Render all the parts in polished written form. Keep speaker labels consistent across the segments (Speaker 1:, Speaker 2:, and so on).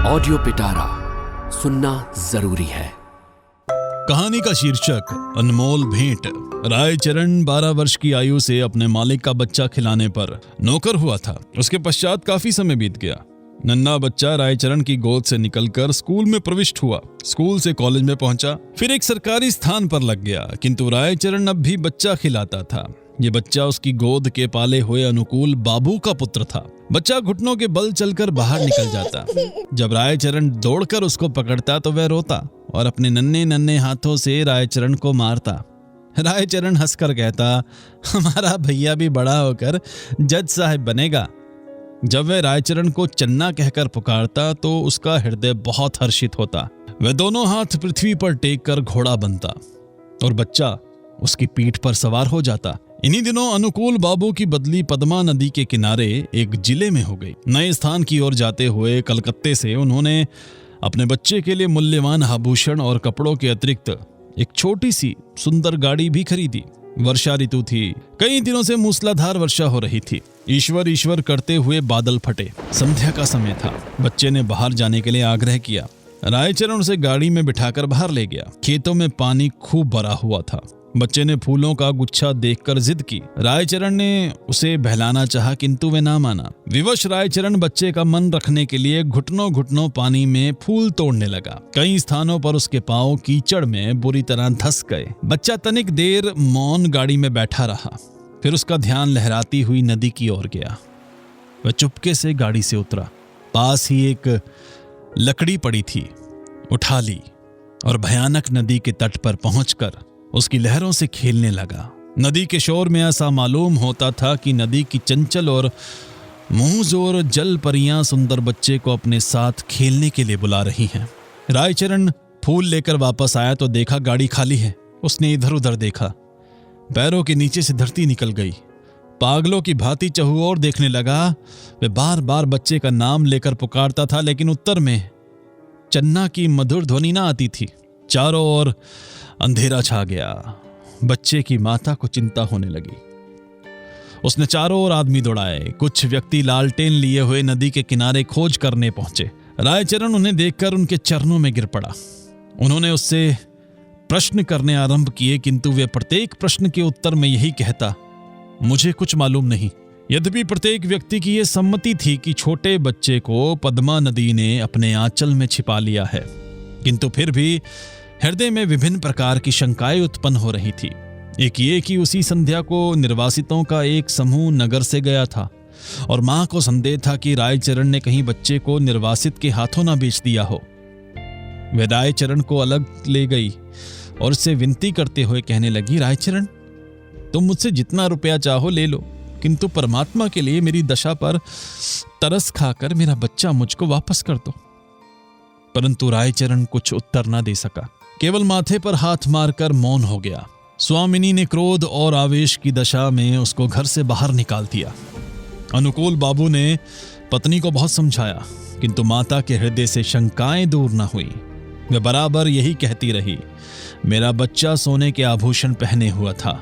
Speaker 1: Audio पिटारा सुनना जरूरी है।
Speaker 2: कहानी का शीर्षक अनमोल भेंट। रायचरण 12 वर्ष की आयु से अपने मालिक का बच्चा खिलाने पर नौकर हुआ था। उसके पश्चात काफी समय बीत गया। नन्हा बच्चा रायचरण की गोद से निकलकर स्कूल में प्रविष्ट हुआ। स्कूल से कॉलेज में पहुंचा, फिर एक सरकारी स्थान पर लग गया। किंतु रायचरण अब भी बच्चा खिलाता था। ये बच्चा उसकी गोद के पाले हुए अनुकूल बाबू का पुत्र था। बच्चा घुटनों के बल चलकर बाहर निकल जाता। जब रायचरण दौड़कर उसको पकड़ता तो वह रोता और अपने नन्हे नन्हे हाथों से रायचरण को मारता। रायचरण हंसकर कहता, हमारा भैया भी बड़ा होकर जज साहब बनेगा। जब वह रायचरण को चन्ना कहकर पुकारता तो उसका हृदय बहुत हर्षित होता। वह दोनों हाथ पृथ्वी पर टेक कर घोड़ा बनता और बच्चा उसकी पीठ पर सवार हो जाता। इन्हीं दिनों अनुकूल बाबू की बदली पद्मा नदी के किनारे एक जिले में हो गई। नए स्थान की ओर जाते हुए कलकत्ते से उन्होंने अपने बच्चे के लिए मूल्यवान आभूषण और कपड़ों के अतिरिक्त एक छोटी सी सुंदर गाड़ी भी खरीदी। वर्षा ऋतु थी। कई दिनों से मूसलाधार वर्षा हो रही थी। ईश्वर ईश्वर करते हुए बादल फटे। संध्या का समय था। बच्चे ने बाहर जाने के लिए आग्रह किया। रायचरण उसे गाड़ी में बिठाकर बाहर ले गया। खेतों में पानी खूब भरा हुआ था। बच्चे ने फूलों का गुच्छा देखकर जिद की। रायचरण ने उसे बहलाना चाहा, किंतु वह ना माना। विवश रायचरण बच्चे का मन रखने के लिए घुटनों घुटनों पानी में फूल तोड़ने लगा। कई स्थानों पर उसके पांव कीचड़ में बुरी तरह धंस गए। बच्चा तनिक देर मौन गाड़ी में बैठा रहा, फिर उसका ध्यान लहराती हुई नदी की ओर गया। वह चुपके से गाड़ी से उतरा। पास ही एक लकड़ी पड़ी थी, उठा ली और भयानक नदी के तट पर पहुंचकर उसकी लहरों से खेलने लगा। नदी के शोर में ऐसा मालूम होता था कि नदी की चंचल और मुंहजोर जल परियां सुंदर बच्चे को अपने साथ खेलने के लिए बुला रही हैं। रायचरण फूल लेकर वापस आया तो देखा गाड़ी खाली है। उसने इधर उधर देखा। पैरों के नीचे से धरती निकल गई। पागलों की भांति चहुओर देखने लगा। वह बार बार बच्चे का नाम लेकर पुकारता था, लेकिन उत्तर में चन्ना की मधुर ध्वनि ना आती थी। चारों ओर अंधेरा छा गया। बच्चे की माता को चिंता होने लगी। उसने चारों ओर आदमी दौड़ाए। कुछ व्यक्ति लालटेन लिए हुए नदी के किनारे खोज करने पहुंचे। रायचरण उन्हें देखकर उनके चरणों में गिर पड़ा। उन्होंने उससे प्रश्न करने आरंभ किए, किंतु वे प्रत्येक प्रश्न के उत्तर में यही कहता, मुझे कुछ मालूम नहीं। यद्यपि प्रत्येक व्यक्ति की यह सम्मति थी कि छोटे बच्चे को पद्मा नदी ने अपने आंचल में छिपा लिया है, किंतु फिर भी हृदय में विभिन्न प्रकार की शंकाएं उत्पन्न हो रही थी। एक ये कि उसी संध्या को निर्वासितों का एक समूह नगर से गया था और मां को संदेह था कि रायचरण ने कहीं बच्चे को निर्वासित के हाथों ना बेच दिया हो। वह रायचरण को अलग ले गई और उससे विनती करते हुए कहने लगी, रायचरण, तुम मुझसे जितना रुपया चाहो ले लो, किंतु परमात्मा के लिए मेरी दशा पर तरस खाकर मेरा बच्चा मुझको वापस कर दो। परंतु रायचरण कुछ उत्तर न दे सका। केवल माथे पर हाथ मारकर मौन हो गया। स्वामिनी ने क्रोध और आवेश की दशा में उसको घर से बाहर निकाल दिया। अनुकूल बाबू ने पत्नी को बहुत समझाया, किंतु माता के हृदय से शंकाएं दूर न हुई। वह बराबर यही कहती रही, मेरा बच्चा सोने के आभूषण पहने हुआ था।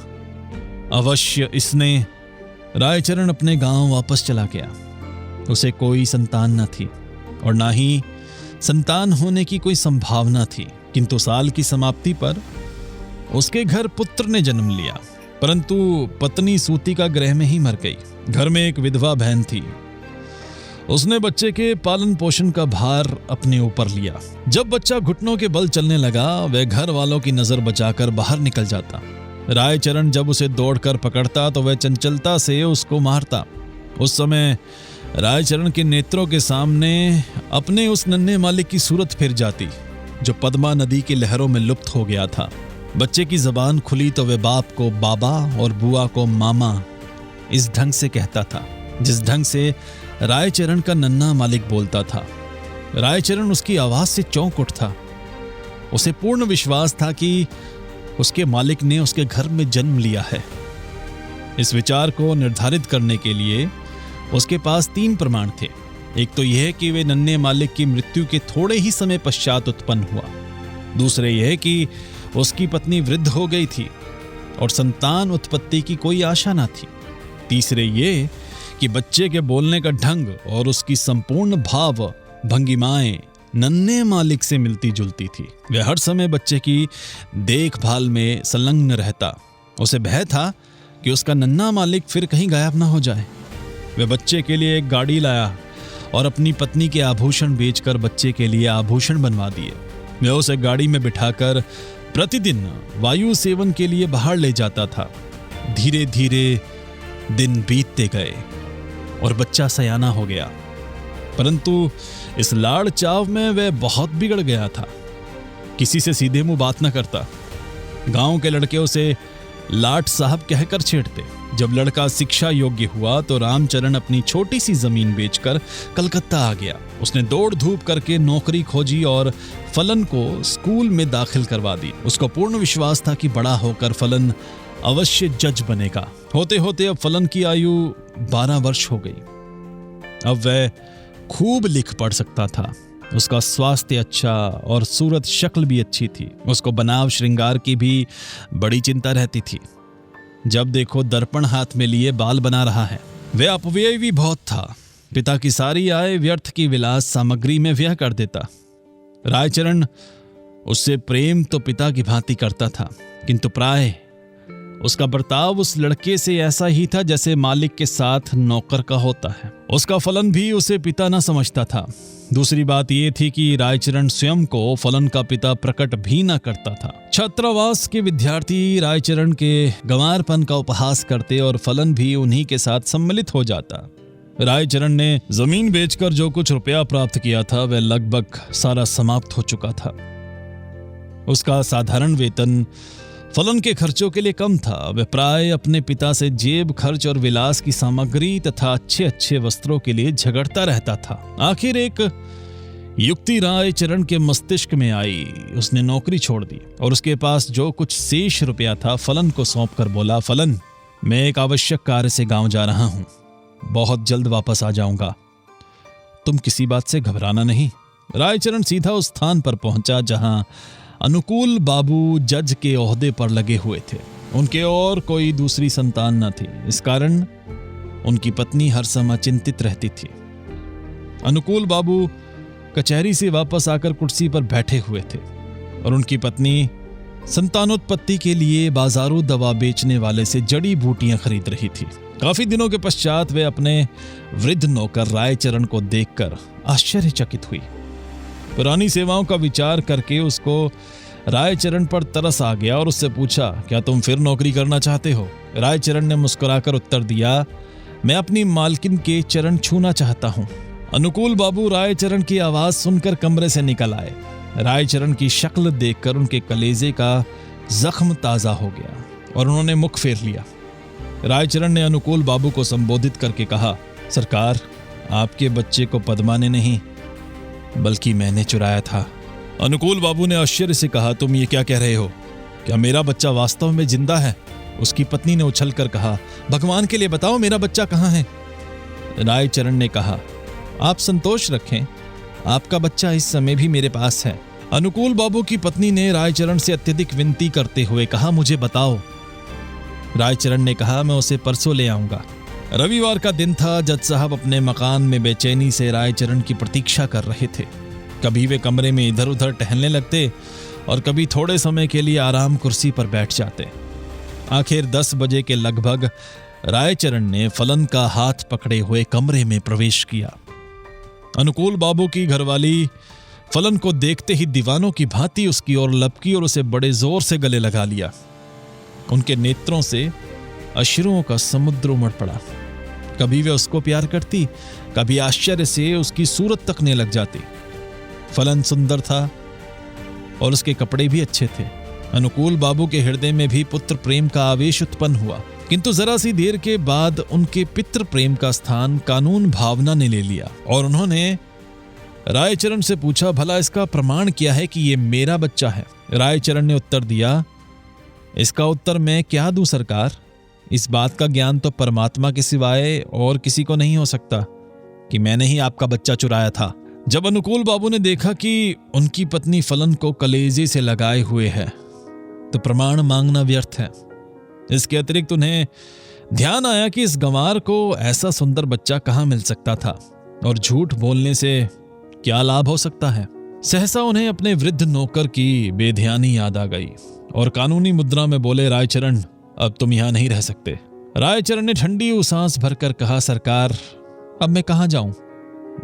Speaker 2: अवश्य इसने। रायचरण अपने गांव वापस चला गया। उसे कोई संतान न थी और ना ही संतान होने की कोई संभावना थी, किंतु साल की समाप्ति पर उसके घर पुत्र ने जन्म लिया। परंतु पत्नी सूती का गृह में ही मर गई। घर में एक विधवा बहन थी। उसने बच्चे के पालन पोषण का भार अपने ऊपर लिया। जब बच्चा घुटनों के बल चलने लगा, वह घर वालों की नजर बचाकर बाहर निकल जाता। रायचरण जब उसे दौड़कर पकड़ता तो वह चंचलता से उसको मारता। उस समय रायचरण के नेत्रों के सामने अपने उस नन्हे मालिक की सूरत फिर जाती, जो पद्मा नदी की लहरों में लुप्त हो गया था। बच्चे की जबान खुली तो वह बाप को बाबा और बुआ को मामा इस ढंग से कहता था, जिस ढंग से रायचरण का नन्हा मालिक बोलता था। रायचरण उसकी आवाज से चौंक उठता। उसे पूर्ण विश्वास था कि उसके मालिक ने उसके घर में जन्म लिया है। इस विचार को निर्धारित करने के लिए उसके पास 3 प्रमाण थे। एक तो यह कि वे नन्हे मालिक की मृत्यु के थोड़े ही समय पश्चात उत्पन्न हुआ। दूसरे यह कि उसकी पत्नी वृद्ध हो गई थी और संतान उत्पत्ति की कोई आशा न थी। तीसरे ये कि बच्चे के बोलने का ढंग और उसकी संपूर्ण भाव भंगिमाएं नन्हे मालिक से मिलती जुलती थी। वह हर समय बच्चे की देखभाल में संलग्न रहता। उसे भय था कि उसका नन्हा मालिक फिर कहीं गायब ना हो जाए। वह बच्चे के लिए एक गाड़ी लाया और अपनी पत्नी के आभूषण बेचकर बच्चे के लिए आभूषण बनवा दिए। वह उसे गाड़ी में बिठाकर प्रतिदिन वायु सेवन के लिए बाहर ले जाता था। धीरे धीरे दिन बीतते गए और बच्चा सयाना हो गया, परंतु इस लाड़ चाव में वह बहुत बिगड़ गया था। किसी से सीधे मुंह बात न करता। गांव के लड़के उसे लाट साहब कहकर छेड़ते। जब लड़का शिक्षा योग्य हुआ तो रामचरण अपनी छोटी सी जमीन बेचकर कलकत्ता आ गया। उसने दौड़ धूप करके नौकरी खोजी और फलन को स्कूल में दाखिल करवा दी। उसको पूर्ण विश्वास था कि बड़ा होकर फलन अवश्य जज बनेगा। होते होते अब फलन की आयु 12 वर्ष हो गई। अब वह खूब लिख पढ़ सकता था। उसका स्वास्थ्य अच्छा और सूरत शक्ल भी अच्छी थी। उसको बनाव श्रृंगार की भी बड़ी चिंता रहती थी। जब देखो दर्पण हाथ में लिए बाल बना रहा है। वह अपव्यय भी बहुत था। पिता की सारी आय व्यर्थ की विलास सामग्री में व्यय कर देता। रायचरण उससे प्रेम तो पिता की भांति करता था, किंतु प्राय उसका बर्ताव उस लड़के से ऐसा ही था जैसे मालिक के साथ नौकर का होता है। उसका फलन भी उसे पिता न समझता था। दूसरी बात यह थी कि रायचरण स्वयं को फलन का पिता प्रकट भी न करता था। छात्रावास के विद्यार्थी रायचरण के गंवारपन का उपहास करते और फलन भी उन्हीं के साथ सम्मिलित हो जाता। रायचरण ने जमीन बेचकर जो कुछ रुपया प्राप्त किया था वह लगभग सारा समाप्त हो चुका था। उसका साधारण वेतन फलन के खर्चों के लिए कम था। वह प्राय अपने पिता से जेब खर्च और विलास की सामग्री तथा अच्छे अच्छे वस्त्रों के लिए झगड़ता रहता था। आखिर एक युक्ति रायचरण के मस्तिष्क में आई। उसने नौकरी छोड़ दी और उसके पास जो कुछ शेष रुपया था फलन को सौंप कर बोला, फलन, मैं एक आवश्यक कार्य से गांव जा रहा हूं, बहुत जल्द वापस आ जाऊंगा, तुम किसी बात से घबराना नहीं। रायचरण सीधा उस स्थान पर पहुंचा जहां अनुकूल बाबू जज के ओहदे पर लगे हुए थे। उनके और कोई दूसरी संतान न थी। इस कारण उनकी पत्नी हर समय चिंतित रहती थी। अनुकूल बाबू कचहरी से वापस आकर कुर्सी पर बैठे हुए थे और उनकी पत्नी संतानोत्पत्ति के लिए बाजारू दवा बेचने वाले से जड़ी बूटियां खरीद रही थी। काफी दिनों के पश्चात वे अपने वृद्ध नौकर रायचरण को देखकर आश्चर्यचकित हुई। पुरानी सेवाओं का विचार करके उसको रायचरण पर तरस आ गया और उससे पूछा, क्या तुम फिर नौकरी करना चाहते हो? रायचरण ने मुस्कुराकर उत्तर दिया, मैं अपनी मालकिन के चरण छूना चाहता हूं। अनुकूल बाबू रायचरण की आवाज सुनकर कमरे से निकल आए। रायचरण की शक्ल देखकर उनके कलेजे का जख्म ताजा हो गया और उन्होंने मुख फेर लिया। रायचरण ने अनुकूल बाबू को संबोधित करके कहा, सरकार, आपके बच्चे को पद्मा ने नहीं बल्कि मैंने चुराया था। अनुकूल बाबू ने आश्चर्य से कहा, तुम ये क्या कह रहे हो? क्या मेरा बच्चा वास्तव में जिंदा है? उसकी पत्नी ने उछलकर कहा, भगवान के लिए बताओ, मेरा बच्चा कहाँ है? रायचरण ने कहा, आप संतोष रखें, आपका बच्चा इस समय भी मेरे पास है। अनुकूल बाबू की पत्नी ने रायचरण से अत्यधिक विनती करते हुए कहा, मुझे बताओ। रायचरण ने कहा, मैं उसे परसों ले आऊंगा। रविवार का दिन था। जज साहब अपने मकान में बेचैनी से रायचरण की प्रतीक्षा कर रहे थे। कभी वे कमरे में इधर उधर टहलने लगते और कभी थोड़े समय के लिए आराम कुर्सी पर बैठ जाते। आखिर 10 बजे के लगभग रायचरण ने फलन का हाथ पकड़े हुए कमरे में प्रवेश किया। अनुकूल बाबू की घरवाली फलन को देखते ही दीवानों की भांति उसकी ओर लपकी और उसे बड़े जोर से गले लगा लिया। उनके नेत्रों से अश्रुओं का समुद्र उमड़ पड़ा। कभी वे उसको प्यार करती, कभी आश्चर्य से उसकी सूरत तकने लग जाती। फलन सुंदर था और उसके कपड़े भी अच्छे थे। अनुकूल बाबू के हृदय में भी पुत्र प्रेम का आवेश उत्पन्न हुआ, किंतु जरा सी देर के बाद उनके पितृ प्रेम का स्थान कानून भावना ने ले लिया और उन्होंने रायचरण से पूछा, भला इसका प्रमाण क्या है कि ये मेरा बच्चा है? रायचरण ने उत्तर दिया, इसका उत्तर मैं क्या दूं सरकार? इस बात का ज्ञान तो परमात्मा के सिवाय और किसी को नहीं हो सकता कि मैंने ही आपका बच्चा चुराया था। जब अनुकूल बाबू ने देखा कि उनकी पत्नी फलन को कलेजे से लगाए हुए है तो प्रमाण मांगना व्यर्थ है। इसके अतिरिक्त उन्हें ध्यान आया कि इस गंवार को ऐसा सुंदर बच्चा कहाँ मिल सकता था और झूठ बोलने से क्या लाभ हो सकता है। सहसा उन्हें अपने वृद्ध नौकर की बेध्यानी याद आ गई और कानूनी मुद्रा में बोले, रायचरण अब तुम यहां नहीं रह सकते। रायचरण ने ठंडी सांस भरकर कहा, सरकार अब मैं कहां जाऊं,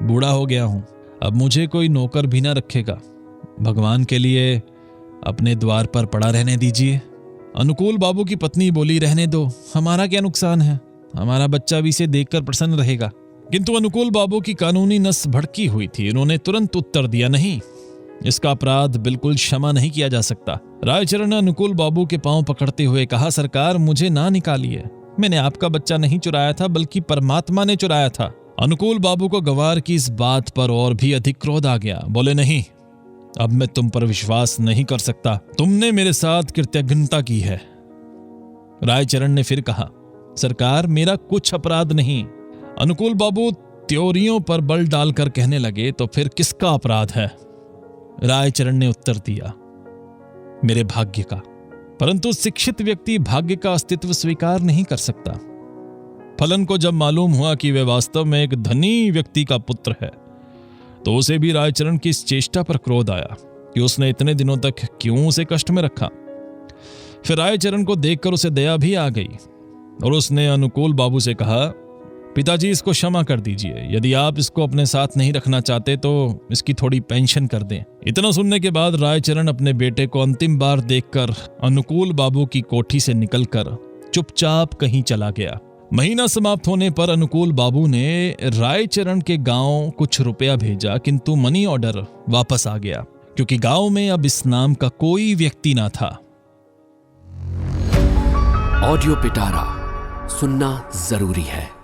Speaker 2: बूढ़ा हो गया हूं, अब मुझे कोई नौकर भी ना रखेगा, भगवान के लिए अपने द्वार पर पड़ा रहने दीजिए। अनुकूल बाबू की पत्नी बोली, रहने दो, हमारा क्या नुकसान है, हमारा बच्चा भी इसे देखकर प्रसन्न रहेगा। किंतु अनुकूल बाबू की कानूनी नस भड़की हुई थी। उन्होंने तुरंत उत्तर दिया, नहीं, इसका अपराध बिल्कुल क्षमा नहीं किया जा सकता। रायचरण ने अनुकूल बाबू के पांव पकड़ते हुए कहा, सरकार मुझे ना निकालिए, मैंने आपका बच्चा नहीं चुराया था बल्कि परमात्मा ने चुराया था। अनुकूल बाबू को गवार की इस बात पर और भी अधिक क्रोध आ गया। बोले, नहीं, अब मैं तुम पर विश्वास नहीं कर सकता, तुमने मेरे साथ कृतज्ञता की है। रायचरण ने फिर कहा, सरकार मेरा कुछ अपराध नहीं। अनुकूल बाबू त्योरियों पर बल डालकर कहने लगे, तो फिर किसका अपराध है? रायचरण ने उत्तर दिया, मेरे भाग्य का। परंतु शिक्षित व्यक्ति भाग्य का अस्तित्व स्वीकार नहीं कर सकता। फलन को जब मालूम हुआ कि वह वास्तव में एक धनी व्यक्ति का पुत्र है, तो उसे भी रायचरण की इस चेष्टा पर क्रोध आया कि उसने इतने दिनों तक क्यों उसे कष्ट में रखा। फिर रायचरण को देखकर उसे दया भी आ गई और उसने अनुकूल बाबू से कहा, पिताजी इसको क्षमा कर दीजिए, यदि आप इसको अपने साथ नहीं रखना चाहते तो इसकी थोड़ी पेंशन कर दें। इतना सुनने के बाद रायचरण अपने बेटे को अंतिम बार देखकर अनुकूल बाबू की कोठी से निकलकर चुपचाप कहीं चला गया। महीना समाप्त होने पर अनुकूल बाबू ने रायचरण के गांव कुछ रुपया भेजा, किंतु मनी ऑर्डर वापस आ गया क्योंकि गांव में अब इस नाम का कोई व्यक्ति ना था।
Speaker 1: ऑडियो पिटारा सुनना जरूरी है।